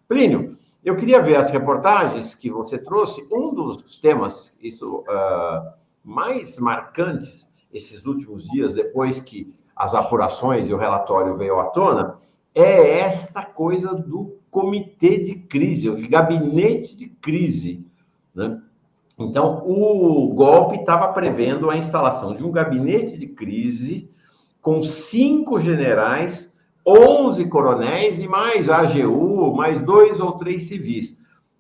Plínio, eu queria ver as reportagens que você trouxe. Um dos temas mais marcantes esses últimos dias, depois que as apurações e o relatório veio à tona, é esta coisa do comitê de crise, o gabinete de crise, né? Então, o golpe estava prevendo a instalação de um gabinete de crise com 5 generais, 11 coronéis e mais AGU, mais 2 ou 3 civis.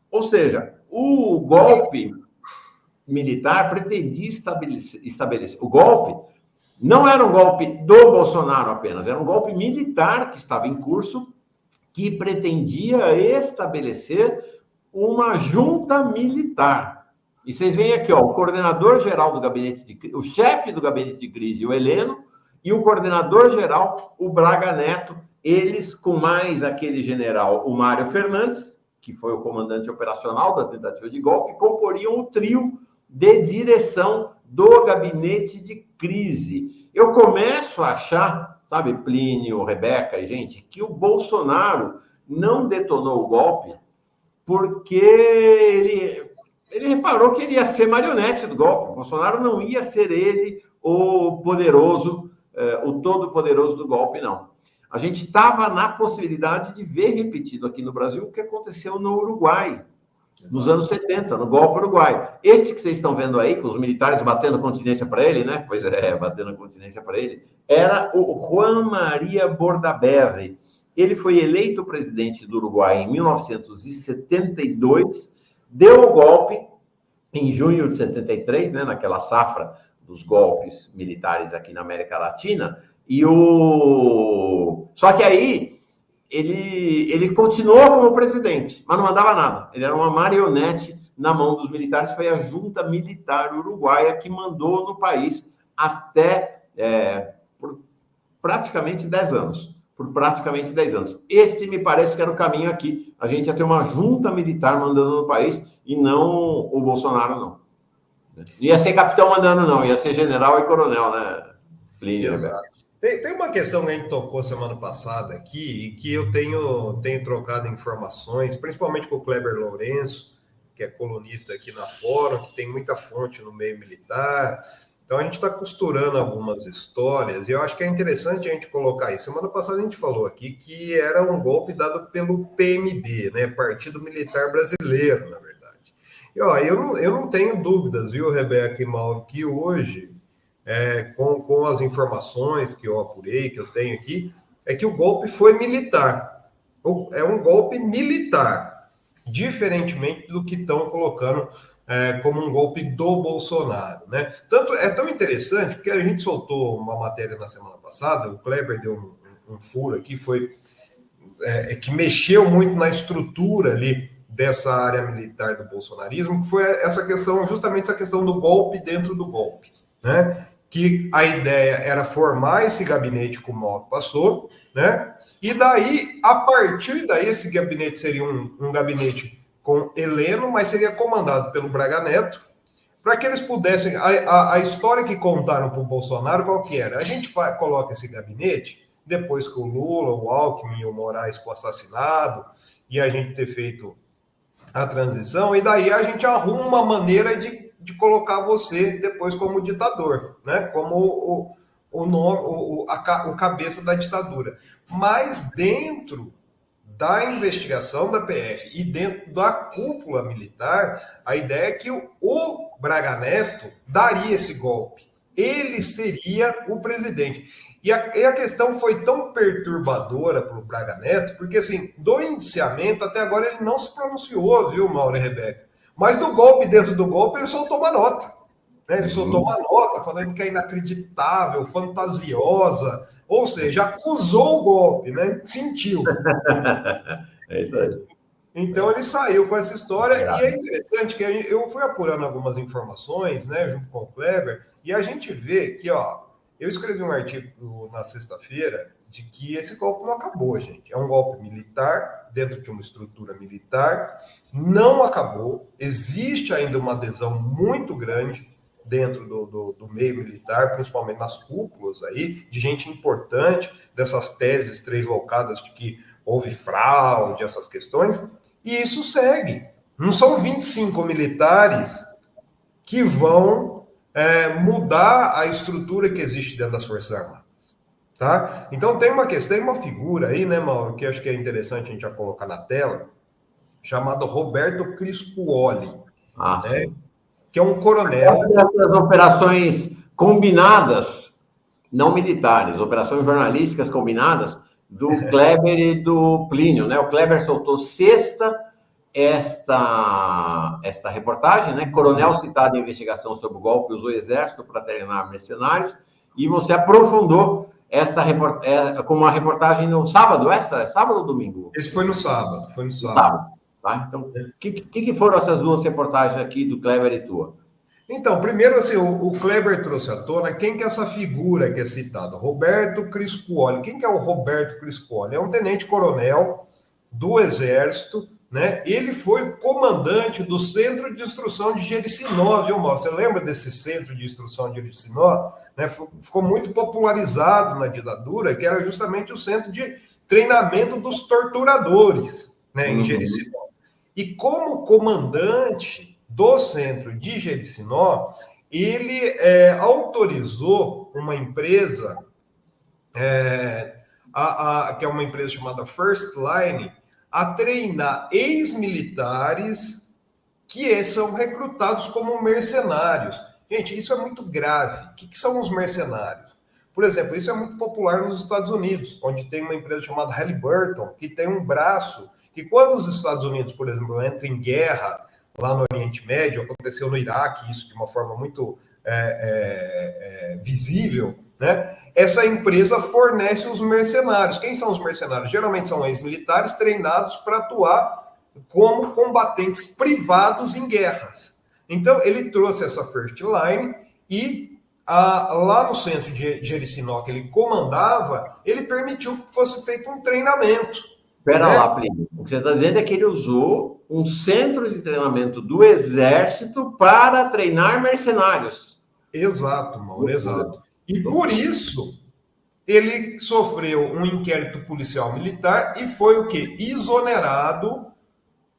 Ou seja, o golpe militar pretendia estabelecer. O golpe não era um golpe do Bolsonaro apenas, era um golpe militar que estava em curso, que pretendia estabelecer uma junta militar. E vocês veem aqui, ó, o coordenador-geral do gabinete de crise, o chefe do gabinete de crise, o Heleno, e o coordenador-geral, o Braga Neto, eles com mais aquele general, o Mário Fernandes, que foi o comandante operacional da tentativa de golpe, comporiam o trio de direção do gabinete de crise. Eu começo a achar, sabe, Plínio, Rebeca e gente, que o Bolsonaro não detonou o golpe porque ele reparou que ele ia ser marionete do golpe. O Bolsonaro não ia ser ele o poderoso, o todo-poderoso do golpe, não. A gente estava na possibilidade de ver repetido aqui no Brasil o que aconteceu no Uruguai, nos anos 70, no golpe uruguaio. Este que vocês estão vendo aí, com os militares batendo continência para ele, né? Pois é, batendo continência para ele, era o Juan María Bordaberry. Ele foi eleito presidente do Uruguai em 1972, deu o golpe em junho de 73, né, naquela safra dos golpes militares aqui na América Latina, só que aí ele continuou como presidente, mas não mandava nada. Ele era uma marionete na mão dos militares. Foi a junta militar uruguaia que mandou no país até por praticamente 10 anos. Por praticamente 10 anos. Este me parece que era o caminho aqui. A gente ia ter uma junta militar mandando no país e não o Bolsonaro, não. Não ia ser capitão mandando, não. Ia ser general e coronel, né, Plínio? Exato. Tem uma questão que a gente tocou semana passada aqui e que eu tenho trocado informações, principalmente com o Kleber Lourenço, que é colunista aqui na Fórum, que tem muita fonte no meio militar. Então, a gente está costurando algumas histórias e eu acho que é interessante a gente colocar isso. Semana passada a gente falou aqui que era um golpe dado pelo PMB, né? Partido Militar Brasileiro, na verdade. E, ó, eu não tenho dúvidas, viu, Rebeca e Mauro, que hoje, com as informações que eu apurei, que eu tenho aqui, é que o golpe foi militar. É um golpe militar, diferentemente do que estão colocando como um golpe do Bolsonaro, né? Tanto é tão interessante porque a gente soltou uma matéria na semana passada, o Kleber deu um furo aqui, que mexeu muito na estrutura ali dessa área militar do bolsonarismo, que foi justamente essa questão do golpe dentro do golpe, né? Que a ideia era formar esse gabinete que o Mauro passou, né? E daí, a partir daí, esse gabinete seria um gabinete com Heleno, mas seria comandado pelo Braga Neto, para que eles pudessem... A história que contaram para o Bolsonaro, qual que era? A gente coloca esse gabinete, depois que o Lula, o Alckmin e o Moraes foram assassinados, e a gente ter feito a transição, e daí a gente arruma uma maneira de colocar você depois como ditador, né? Como o cabeça da ditadura. Mas dentro da investigação da PF e dentro da cúpula militar, a ideia é que o Braga Neto daria esse golpe. Ele seria o presidente. E a questão foi tão perturbadora para o Braga Neto, porque, assim, do indiciamento até agora ele não se pronunciou, viu, Mauro e Rebeca? Mas do golpe, dentro do golpe, ele soltou uma nota. Né? Ele soltou uma nota falando que é inacreditável, fantasiosa, ou seja, acusou o golpe, né? Sentiu. É isso aí. Então ele saiu com essa história, e é interessante que eu fui apurando algumas informações, né, junto com o Kleber, e a gente vê que, ó, eu escrevi um artigo na sexta-feira de que esse golpe não acabou, gente. É um golpe militar, dentro de uma estrutura militar, não acabou, existe ainda uma adesão muito grande dentro do meio militar, principalmente nas cúpulas aí, de gente importante, dessas teses translocadas de que houve fraude, essas questões, e isso segue. Não são 25 militares que vão mudar a estrutura que existe dentro das Forças Armadas. Tá? Então tem uma questão, tem uma figura aí, né, Mauro, que acho que é interessante a gente já colocar na tela, chamado Roberto Crispuoli, né, que é um coronel. Essas operações combinadas, não militares, operações jornalísticas combinadas do Kleber e do Plínio, né? O Kleber soltou sexta esta reportagem, né? Coronel citado em investigação sobre o golpe usou o exército para treinar mercenários, e você aprofundou com uma reportagem no sábado, é sábado ou domingo? Esse foi no sábado, foi no sábado. Tá? Então, o que foram essas duas reportagens aqui do Kleber e tua? Então, primeiro, assim, o Kleber trouxe à tona quem que é essa figura que é citada, Roberto Crispuoli. Quem que é o Roberto Crispuoli? É um tenente-coronel do Exército, né? Ele foi comandante do Centro de Instrução de Jericinó, viu, Mauro? Você lembra desse Centro de Instrução de Jericinó? Né? Ficou muito popularizado na ditadura, que era justamente o centro de treinamento dos torturadores, né, em Jericinó. E como comandante do centro de Jericinó, ele autorizou uma empresa, que é uma empresa chamada First Line, a treinar ex-militares que são recrutados como mercenários. Gente, isso é muito grave. O que são os mercenários? Por exemplo, isso é muito popular nos Estados Unidos, onde tem uma empresa chamada Halliburton, que tem um braço que quando os Estados Unidos, por exemplo, entram em guerra lá no Oriente Médio, aconteceu no Iraque, isso de uma forma muito visível, né? Essa empresa fornece os mercenários. Quem são os mercenários? Geralmente são ex-militares treinados para atuar como combatentes privados em guerras. Então, ele trouxe essa First Line e lá no centro de Jericinó, que ele comandava, ele permitiu que fosse feito um treinamento. Espera lá, Plínio. O que você está dizendo é que ele usou um centro de treinamento do Exército para treinar mercenários. Exato, Mauro, exato. E por isso, ele sofreu um inquérito policial militar e foi o quê? Exonerado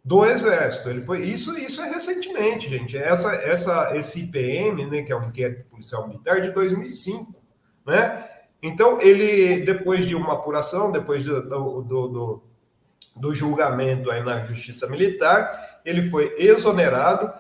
do Exército. Ele foi isso é recentemente, gente. Esse IPM, né, que é o inquérito policial militar de 2005, né? Então ele, depois de uma apuração, depois do julgamento aí na Justiça Militar, ele foi exonerado.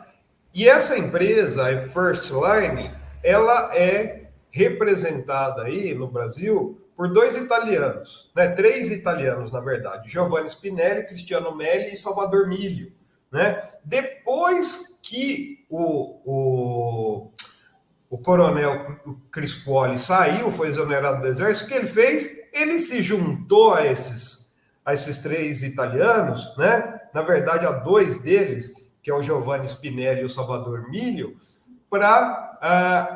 E essa empresa, a First Line, ela é representada aí no Brasil por 2 italianos, né? 3 italianos, na verdade, Giovanni Spinelli, Cristiano Melli e Salvador Milho, né? Depois que o coronel Crispuoli saiu, foi exonerado do Exército, o que ele fez? Ele se juntou a esses 3 italianos, né? Na verdade, a 2 deles, que é o Giovanni Spinelli e o Salvador Milho, para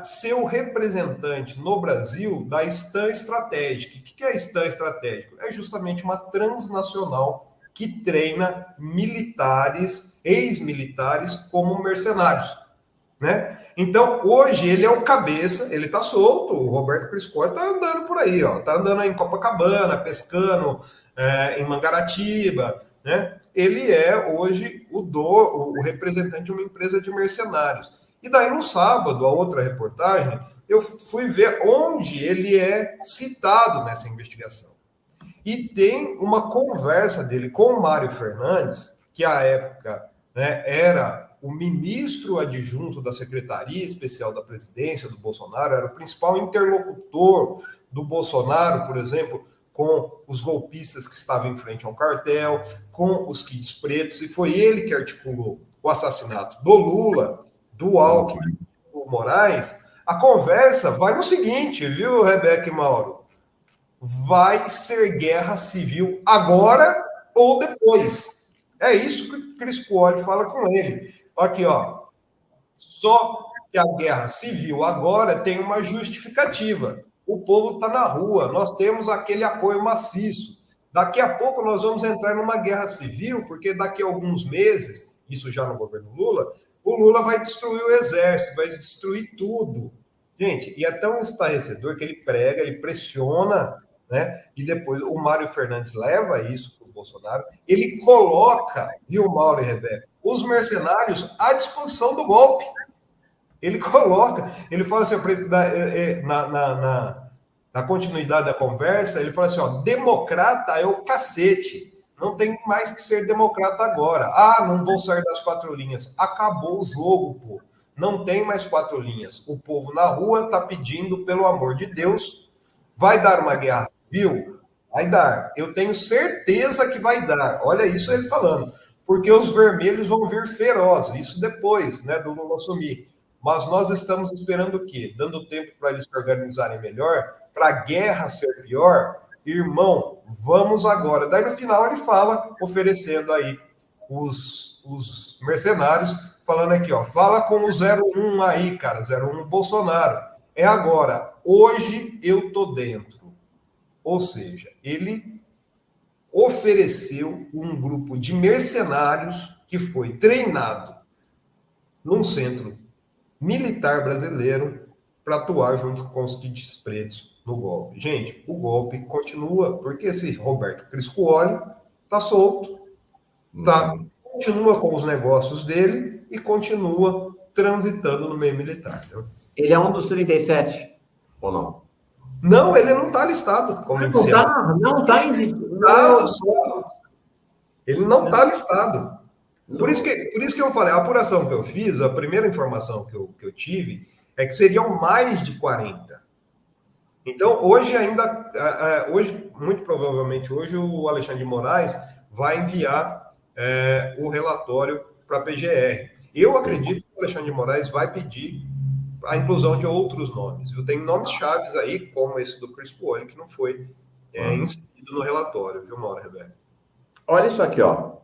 ser o representante no Brasil da STAN Estratégica. O que é a STAN Estratégica? É justamente uma transnacional que treina militares, ex-militares, como mercenários, né? Então, hoje, ele é o cabeça, ele está solto, o Roberto Crispuoli está andando por aí, ó, está andando em Copacabana, pescando em Mangaratiba, né? Ele é, hoje, o representante de uma empresa de mercenários. E daí, no sábado, a outra reportagem, eu fui ver onde ele é citado nessa investigação. E tem uma conversa dele com o Mário Fernandes, que à época, né, era o ministro adjunto da Secretaria Especial da Presidência do Bolsonaro, era o principal interlocutor do Bolsonaro, por exemplo, com os golpistas que estavam em frente ao cartel, com os kits pretos, e foi ele que articulou o assassinato do Lula, do Alckmin, do Moraes. A conversa vai no seguinte, viu, Rebeca e Mauro? Vai ser guerra civil agora ou depois. É isso que o Crispuoli fala com ele. Aqui, ó. Só que a guerra civil agora tem uma justificativa. O povo está na rua, nós temos aquele apoio maciço. Daqui a pouco nós vamos entrar numa guerra civil, porque daqui a alguns meses, isso já no governo Lula, o Lula vai destruir o exército, vai destruir tudo. Gente, e é tão estarrecedor que ele prega, ele pressiona, né? E depois o Mário Fernandes leva isso para o Bolsonaro, ele coloca, viu, Mauro e Rebeca, os mercenários à disposição do golpe. Ele coloca, ele fala assim, na continuidade da conversa, ele fala assim, ó, democrata é o cacete. Não tem mais que ser democrata agora. Ah, não vou sair das 4 linhas. Acabou o jogo, pô. Não tem mais 4 linhas. O povo na rua está pedindo, pelo amor de Deus, vai dar uma guerra civil? Vai dar. Eu tenho certeza que vai dar. Olha isso ele falando. Porque os vermelhos vão vir ferozes. Isso depois, né, do Lula assumir. Mas nós estamos esperando o quê? Dando tempo para eles se organizarem melhor, para a guerra ser pior. Irmão, vamos agora. Daí no final ele fala, oferecendo aí os mercenários, falando aqui, ó, fala com o 01 aí, cara, 01 Bolsonaro. É agora. Hoje eu tô dentro. Ou seja, ele ofereceu um grupo de mercenários que foi treinado num centro militar brasileiro para atuar junto com os kits pretos no golpe. Gente, o golpe continua, porque esse Roberto Criscuoli tá solto, continua com os negócios dele e continua transitando no meio militar. Né? Ele é um dos 37, ou não? Não, ele não está listado como iniciado. Não está listado. Ele não está listado. Por isso que eu falei, a apuração que eu fiz, a primeira informação que eu tive, é que seriam mais de 40. Então, hoje ainda, muito provavelmente, hoje o Alexandre de Moraes vai enviar o relatório para a PGR. Eu acredito que o Alexandre de Moraes vai pedir a inclusão de outros nomes. Eu tenho nomes chaves aí, como esse do Criscuoli, que não foi inserido no relatório, viu, Mauro Rebeca? Olha isso aqui, ó.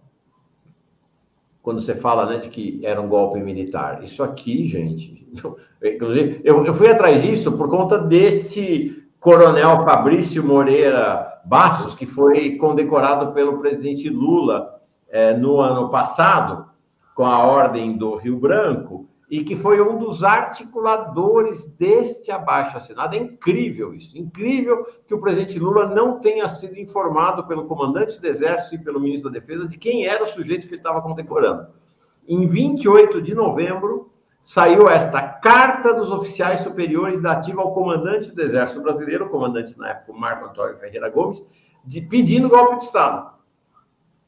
Quando você fala, né, de que era um golpe militar. Isso aqui, gente... Inclusive, eu fui atrás disso por conta deste coronel Fabrício Moreira Bastos, que foi condecorado pelo presidente Lula no ano passado, com a Ordem do Rio Branco, e que foi um dos articuladores deste abaixo-assinado. É incrível isso, incrível que o presidente Lula não tenha sido informado pelo comandante do Exército e pelo ministro da Defesa de quem era o sujeito que ele estava condecorando. Em 28 de novembro, saiu esta carta dos oficiais superiores da ativa ao comandante do Exército Brasileiro, o comandante na época, Marco Antônio Ferreira Gomes, pedindo golpe de Estado.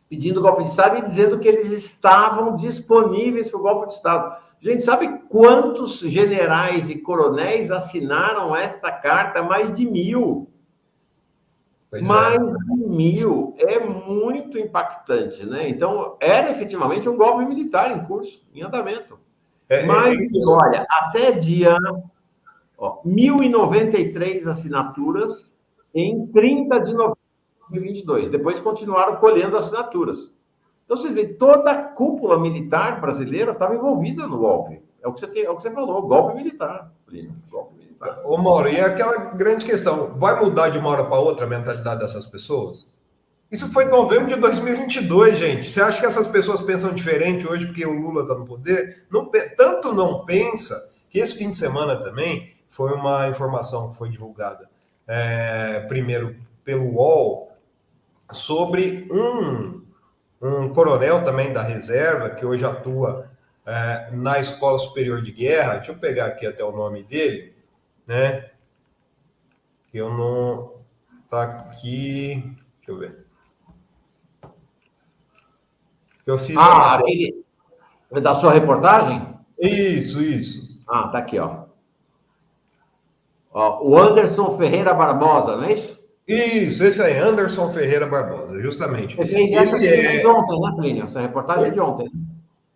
Pedindo golpe de Estado e dizendo que eles estavam disponíveis para o golpe de Estado. Gente, sabe quantos generais e coronéis assinaram esta carta? Mais de 1.000. Mais de 1.000. É muito impactante, né? Então, era efetivamente um golpe militar em curso, em andamento. Mas, olha, até dia 1.093 assinaturas em 30 de novembro de 2022. Depois continuaram colhendo assinaturas. Então, você vê, toda a cúpula militar brasileira estava envolvida no golpe. É o que você falou, golpe militar. Golpe militar. Ô, Mauro, e aquela grande questão, vai mudar de uma hora para outra a mentalidade dessas pessoas? Isso foi em novembro de 2022, gente. Você acha que essas pessoas pensam diferente hoje porque o Lula está no poder? Tanto não pensa que esse fim de semana também foi uma informação que foi divulgada, primeiro pelo UOL, sobre um coronel também da reserva, que hoje atua na Escola Superior de Guerra. Deixa eu pegar aqui até o nome dele, né? Eu não... Tá aqui... Deixa eu ver. Eu fiz aquele da sua reportagem? Isso. Tá aqui, ó. O Anderson Ferreira Barbosa, não é isso? Isso, esse aí, Anderson Ferreira Barbosa, justamente. Você fez essa de ontem, né, Plínio? Essa reportagem é de ontem.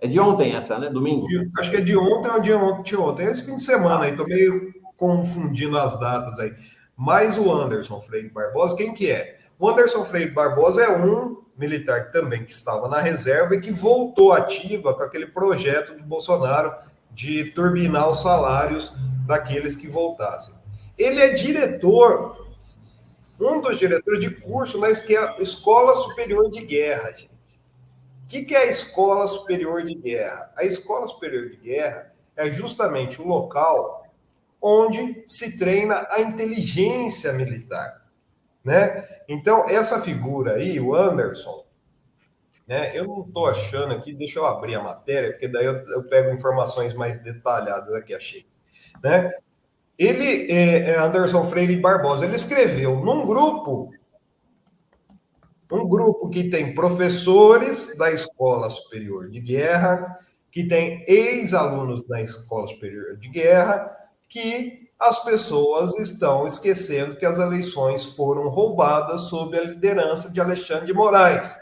É de ontem essa, né? Domingo? Acho que é de ontem ou de ontem. Esse fim de semana aí, tô meio confundindo as datas aí. Mas o Anderson Freire Barbosa, quem que é? O Anderson Freire Barbosa é um militar também que estava na reserva e que voltou ativa com aquele projeto do Bolsonaro de turbinar os salários daqueles que voltassem. Ele é diretor, um dos diretores de curso na Escola Superior de Guerra, gente. O que é a Escola Superior de Guerra? A Escola Superior de Guerra é justamente o local onde se treina a inteligência militar. né? Então, essa figura aí, o Anderson, né? Eu não estou achando aqui, deixa eu abrir a matéria, porque daí eu pego informações mais detalhadas aqui, achei, né? Ele, Anderson Freire Barbosa, ele escreveu num grupo, um grupo que tem professores da Escola Superior de Guerra, que tem ex-alunos da Escola Superior de Guerra, que as pessoas estão esquecendo que as eleições foram roubadas sob a liderança de Alexandre de Moraes.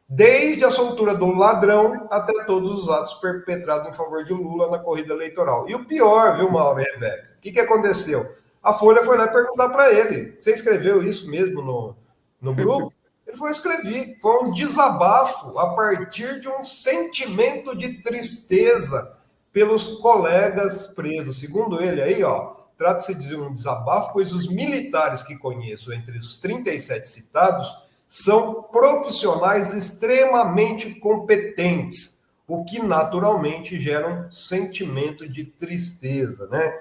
Desde a soltura do ladrão até todos os atos perpetrados em favor de Lula na corrida eleitoral. E o pior, viu, Mauro e Rebeca? O que aconteceu? A Folha foi lá perguntar para ele. Você escreveu isso mesmo no grupo? Ele falou, escrevi. Foi um desabafo a partir de um sentimento de tristeza pelos colegas presos. Segundo ele aí, ó, trata-se de um desabafo, pois os militares que conheço, entre os 37 citados, são profissionais extremamente competentes, o que naturalmente gera um sentimento de tristeza, né?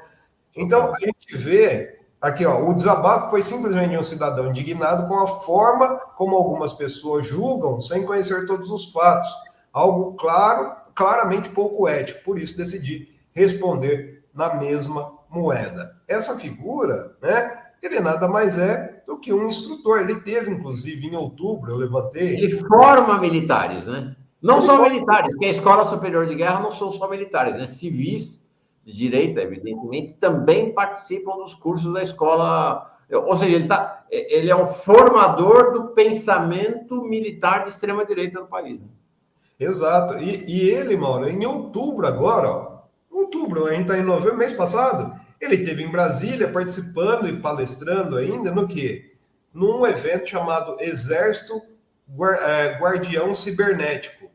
Então, a gente vê aqui, ó, o desabafo foi simplesmente um cidadão indignado com a forma como algumas pessoas julgam sem conhecer todos os fatos. Algo claramente pouco ético, por isso decidi responder na mesma moeda. Essa figura, né? Ele nada mais é do que um instrutor. Ele teve, inclusive, em outubro, eu levantei... Ele forma militares, né? Não só militares, porque a Escola Superior de Guerra não são só militares, né? Civis de direita, evidentemente, também participam dos cursos da escola. Ou seja, ele é um formador do pensamento militar de extrema-direita do país. Né? Exato. E ele, Mauro, em outubro agora, ó, outubro, a gente está em novembro, mês passado, ele esteve em Brasília participando e palestrando ainda no quê? Num evento chamado Exército Guardião Cibernético. O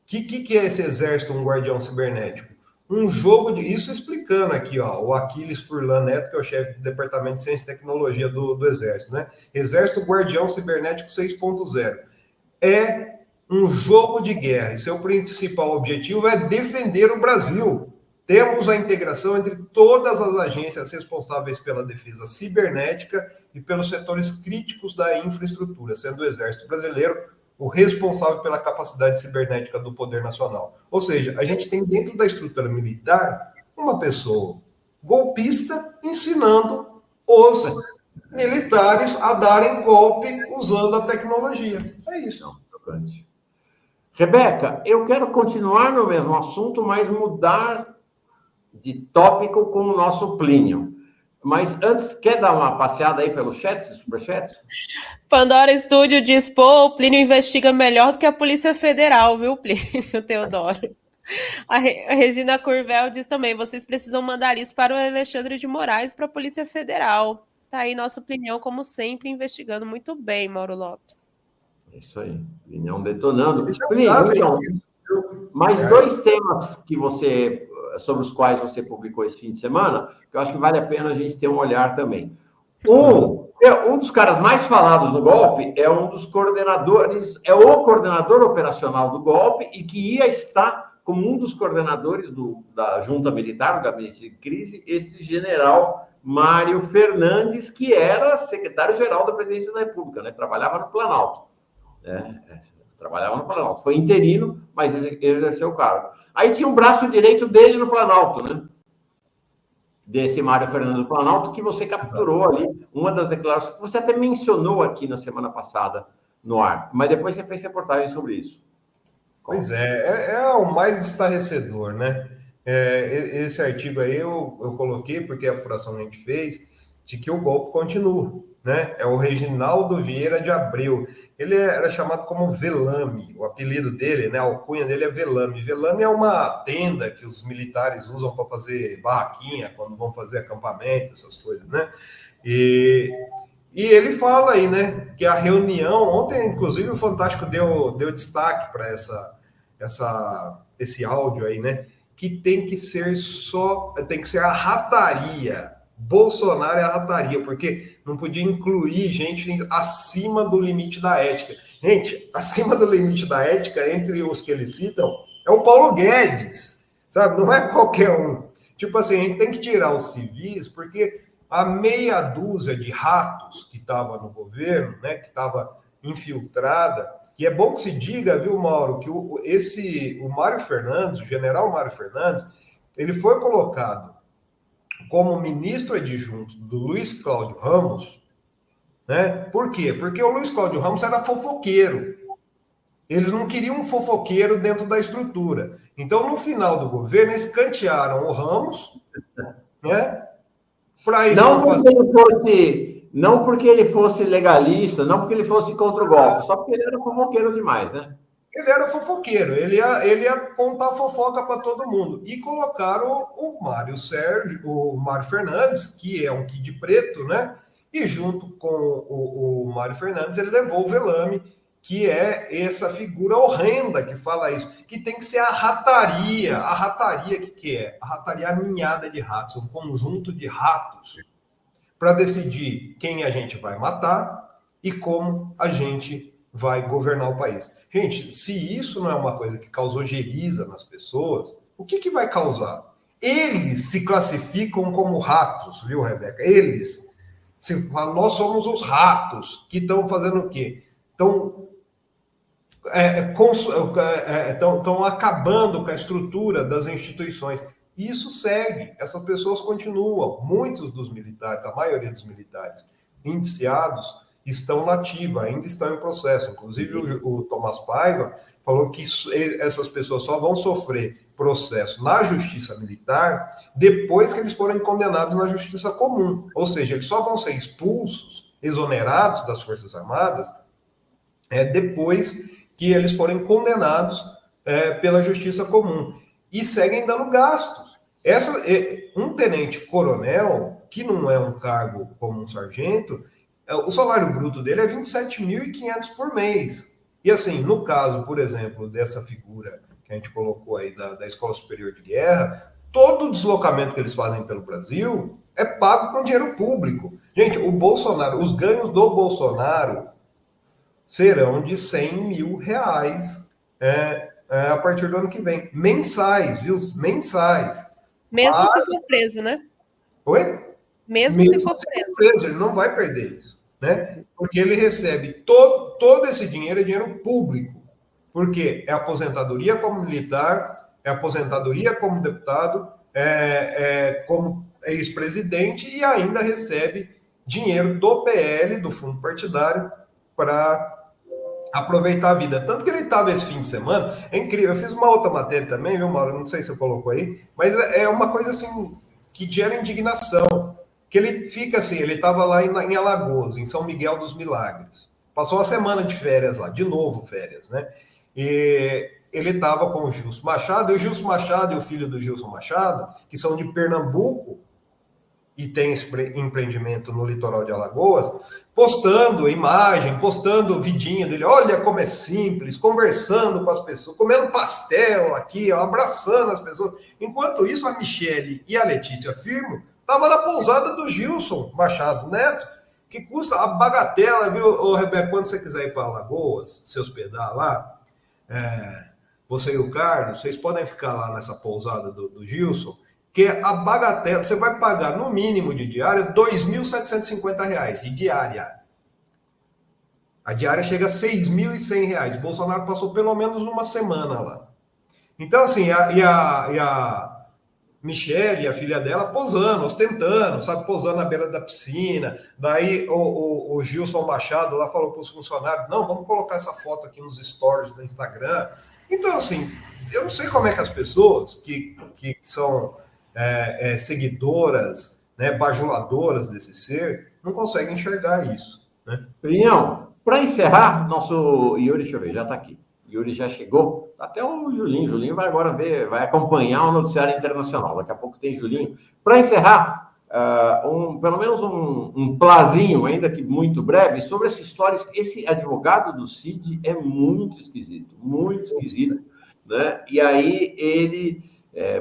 que é esse exército, um guardião cibernético? Um jogo de... Isso explicando aqui, ó, o Aquiles Furlan Neto, que é o chefe do Departamento de Ciência e Tecnologia do Exército, né? Exército Guardião Cibernético 6.0. É um jogo de guerra e seu principal objetivo é defender o Brasil. Temos a integração entre todas as agências responsáveis pela defesa cibernética e pelos setores críticos da infraestrutura, sendo o Exército Brasileiro o responsável pela capacidade cibernética do poder nacional. Ou seja, a gente tem dentro da estrutura militar uma pessoa golpista ensinando os militares a darem golpe usando a tecnologia. É isso. Rebeca, eu quero continuar no mesmo assunto, mas mudar de tópico com o nosso Plínio. Mas antes, quer dar uma passeada aí pelo chat, superchat? Pandora Studio diz, pô, o Plínio investiga melhor do que a Polícia Federal, viu, Plínio, Teodoro? A Regina Curvel diz também, vocês precisam mandar isso para o Alexandre de Moraes, para a Polícia Federal. Tá aí nosso Plinião, como sempre, investigando muito bem, Mauro Lopes. É isso aí, Plinião detonando. Plínio, então, mais dois temas que você... sobre os quais você publicou esse fim de semana, que eu acho que vale a pena a gente ter um olhar também. Um dos caras mais falados no golpe é um dos coordenadores, é o coordenador operacional do golpe e que ia estar como um dos coordenadores da junta militar, do gabinete de crise, este general Mário Fernandes, que era secretário-geral da Presidência da República, né? Trabalhava no Planalto. Trabalhava no Planalto. Foi interino, mas exerceu o cargo. Aí tinha um braço direito dele no Planalto, né? Desse Mário Fernando do Planalto, que você capturou ali, uma das declarações que você até mencionou aqui na semana passada no ar, mas depois você fez reportagem sobre isso. Pois é o mais estarrecedor, né? Esse artigo aí eu coloquei, porque a apuração que a gente fez, de que o golpe continua, né? É o Reginaldo Vieira de Abreu. Ele era chamado como Velame, o apelido dele, né? A alcunha dele é Velame. Velame é uma tenda que os militares usam para fazer barraquinha, quando vão fazer acampamento, essas coisas, né? E ele fala aí, né, que a reunião, ontem, inclusive, o Fantástico deu destaque para esse áudio aí, né? Que tem que ser a rataria. Bolsonaro é a rataria, porque não podia incluir gente acima do limite da ética. Gente, acima do limite da ética, entre os que eles citam, é o Paulo Guedes, sabe? Não é qualquer um. Tipo assim, a gente tem que tirar os civis, porque a meia dúzia de ratos que estava no governo, né, que estava infiltrada. E é bom que se diga, viu, Mauro, que o Mário Fernandes, o general Mário Fernandes, ele foi colocado como ministro adjunto do Luiz Cláudio Ramos, né? Por quê? Porque o Luiz Cláudio Ramos era fofoqueiro. Eles não queriam um fofoqueiro dentro da estrutura. Então, no final do governo, escantearam o Ramos, né? Para ele não porque ele fosse legalista, não porque ele fosse contra o golpe, só porque ele era fofoqueiro demais, né? Ele era fofoqueiro, ele ia contar fofoca para todo mundo. E colocaram o Mário Fernandes, que é um Kid preto, né? E junto com o Mário Fernandes, ele levou o Velame, que é essa figura horrenda que fala isso, que tem que ser a rataria. A rataria, o que é? A rataria é a ninhada de ratos, um conjunto de ratos, para decidir quem a gente vai matar e como a gente vai governar o país. Gente, se isso não é uma coisa que causou geriza nas pessoas, o que vai causar? Eles se classificam como ratos, viu, Rebeca? Eles. Nós somos os ratos que estão fazendo o quê? Estão acabando com a estrutura das instituições. Isso segue, essas pessoas continuam. Muitos dos militares, a maioria dos militares indiciados, estão na ativa, ainda estão em processo. Inclusive, o Tomás Paiva falou que essas pessoas só vão sofrer processo na justiça militar depois que eles forem condenados na justiça comum. Ou seja, eles só vão ser expulsos, exonerados das Forças Armadas, depois que eles forem condenados pela justiça comum. E seguem dando gastos. Um tenente-coronel, que não é um cargo como um sargento, o salário bruto dele é 27.500 por mês. E assim, no caso, por exemplo, dessa figura que a gente colocou aí da Escola Superior de Guerra, todo o deslocamento que eles fazem pelo Brasil é pago com dinheiro público. Gente, os ganhos do Bolsonaro serão de 100 mil reais a partir do ano que vem. Mensais, viu? Mensais. Mesmo se for preso, né? Oi? Mesmo se for preso. Ele não vai perder isso, né? Porque ele recebe todo esse dinheiro, é dinheiro público. Porque é aposentadoria como militar, é aposentadoria como deputado, como ex-presidente e ainda recebe dinheiro do PL, do fundo partidário, para aproveitar a vida. Tanto que ele estava esse fim de semana, é incrível. Eu fiz uma outra matéria também, viu, Mauro? Não sei se eu colocou aí, mas é uma coisa assim que gera indignação. Que ele fica assim, ele estava lá em Alagoas, em São Miguel dos Milagres. Passou uma semana de férias lá, de novo férias, né? E ele estava com o Gilson Machado, e o Gilson Machado e o filho do Gilson Machado, que são de Pernambuco, e tem esse empreendimento no litoral de Alagoas, postando imagem, postando vidinha dele, olha como é simples, conversando com as pessoas, comendo pastel aqui, ó, abraçando as pessoas. Enquanto isso, a Michele e a Letícia Firmo estavam na pousada do Gilson Machado Neto, que custa a bagatela, viu, Rebeca, quando você quiser ir para Alagoas, se hospedar lá, você e o Carlos, vocês podem ficar lá nessa pousada do Gilson, que a bagatela, você vai pagar no mínimo de diária R$ 2.750 de diária. A diária chega a R$ 6.100. Bolsonaro passou pelo menos uma semana lá. Então, assim, a Michele, a filha dela, posando, ostentando, sabe, posando na beira da piscina. Daí o Gilson Machado lá falou para os funcionários, não, vamos colocar essa foto aqui nos stories do Instagram. Então, assim, eu não sei como é que as pessoas que são seguidoras, né, bajuladoras desse ser, não conseguem enxergar isso, né? Pinhão, para encerrar, nosso Yuri, deixa eu ver, já está aqui. Yuri já chegou. Até o Julinho. Julinho vai agora vai acompanhar o noticiário internacional. Daqui a pouco tem Julinho. Para encerrar, pelo menos um plazinho, ainda que muito breve, sobre essa história. Esse advogado do Cid é muito esquisito, né? E aí ele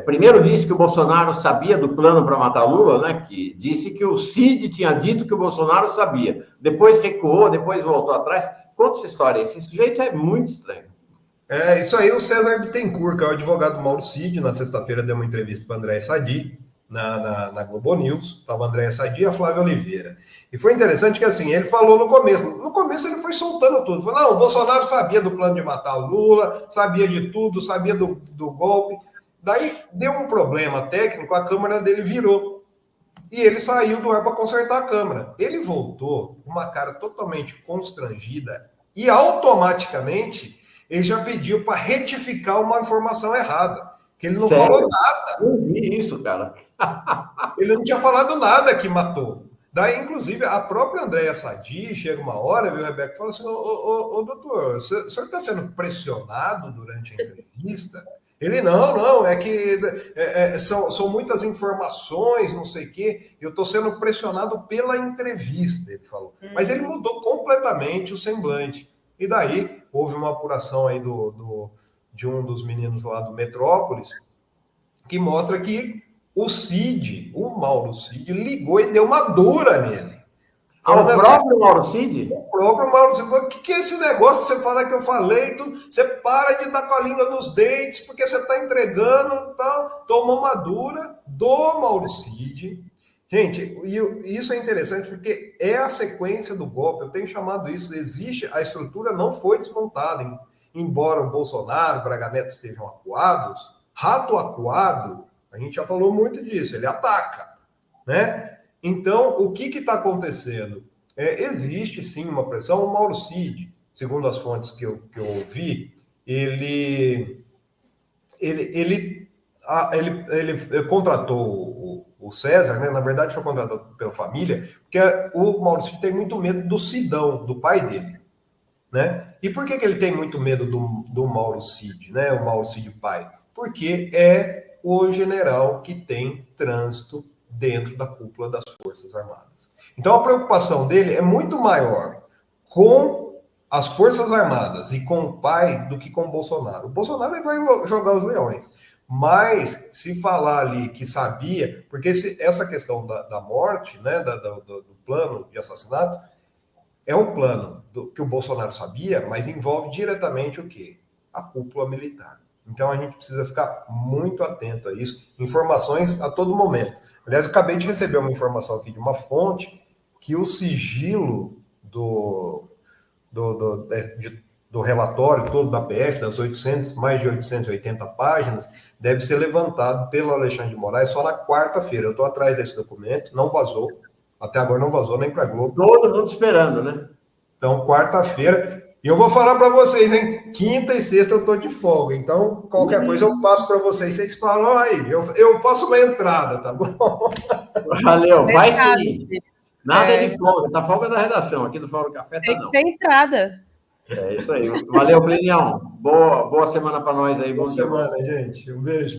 primeiro disse que o Bolsonaro sabia do plano para matar Lula, né? Que disse que o Cid tinha dito que o Bolsonaro sabia. Depois recuou, depois voltou atrás. Conta essa história. Esse sujeito é muito estranho. Isso aí, o César Bittencourt, que é o advogado do Mauro Cid, na sexta-feira deu uma entrevista para André Sadi, na Globo News, estava Andréa Sadi e a Flávia Oliveira. E foi interessante que, assim, ele falou no começo ele foi soltando tudo. Falou, não, o Bolsonaro sabia do plano de matar o Lula, sabia de tudo, sabia do golpe. Daí deu um problema técnico, a câmera dele virou. E ele saiu do ar para consertar a câmera. Ele voltou com uma cara totalmente constrangida e automaticamente ele já pediu para retificar uma informação errada. Que ele não falou nada. Eu vi isso, cara. Ele não tinha falado nada que matou. Daí, inclusive, a própria Andréa Sadi, chega uma hora, viu, Rebeca, fala assim, ô doutor, o senhor está sendo pressionado durante a entrevista? Ele, não, é que são muitas informações, não sei o quê, eu estou sendo pressionado pela entrevista, ele falou. Mas ele mudou completamente o semblante. E daí, houve uma apuração aí de um dos meninos lá do Metrópolis, que mostra que o Mauro Cid, ligou e deu uma dura nele. O próprio Mauro Cid? O próprio Mauro Cid falou, o que é esse negócio que você fala que eu falei? Você para de estar com a língua nos dentes, porque você está entregando, tá? Tomou uma dura do Mauro Cid. Gente, isso é interessante, porque é a sequência do golpe, eu tenho chamado isso, existe, a estrutura não foi desmontada, embora o Bolsonaro, o Braga Neto estejam acuados, rato acuado, a gente já falou muito disso, ele ataca, né? Então, o que está acontecendo? Existe, sim, uma pressão. O Mauro Cid, segundo as fontes que eu ouvi, ele contratou o César, né? Na verdade, foi contratado pela família, porque o Mauro Cid tem muito medo do Sidão, do pai dele, né? E por que ele tem muito medo do Mauro Cid, né? O Mauro Cid pai? Porque é o general que tem trânsito dentro da cúpula das Forças Armadas. Então, a preocupação dele é muito maior com as Forças Armadas e com o pai do que com o Bolsonaro. O Bolsonaro vai jogar os leões. Mas, se falar ali que sabia, porque essa questão da morte, né, do plano de assassinato, é um plano que o Bolsonaro sabia, mas envolve diretamente o quê? A cúpula militar. Então, a gente precisa ficar muito atento a isso. Informações a todo momento. Aliás, eu acabei de receber uma informação aqui de uma fonte que o sigilo do relatório todo da PF, das mais de 880 páginas, deve ser levantado pelo Alexandre de Moraes só na quarta-feira. Eu estou atrás desse documento, não vazou. Até agora não vazou nem para a Globo. Todo mundo esperando, né? Então, quarta-feira... E eu vou falar para vocês, hein? Quinta e sexta eu estou de folga. Então, qualquer coisa eu passo para vocês. Vocês falam aí. Eu faço uma entrada, tá bom? Valeu, vai sim. Nada de folga. Tá folga da redação. Aqui do Fórum Café tá não. Tem entrada. É isso aí. Valeu, Plinião. Boa semana para nós aí. Boa semana, gente. Um beijo.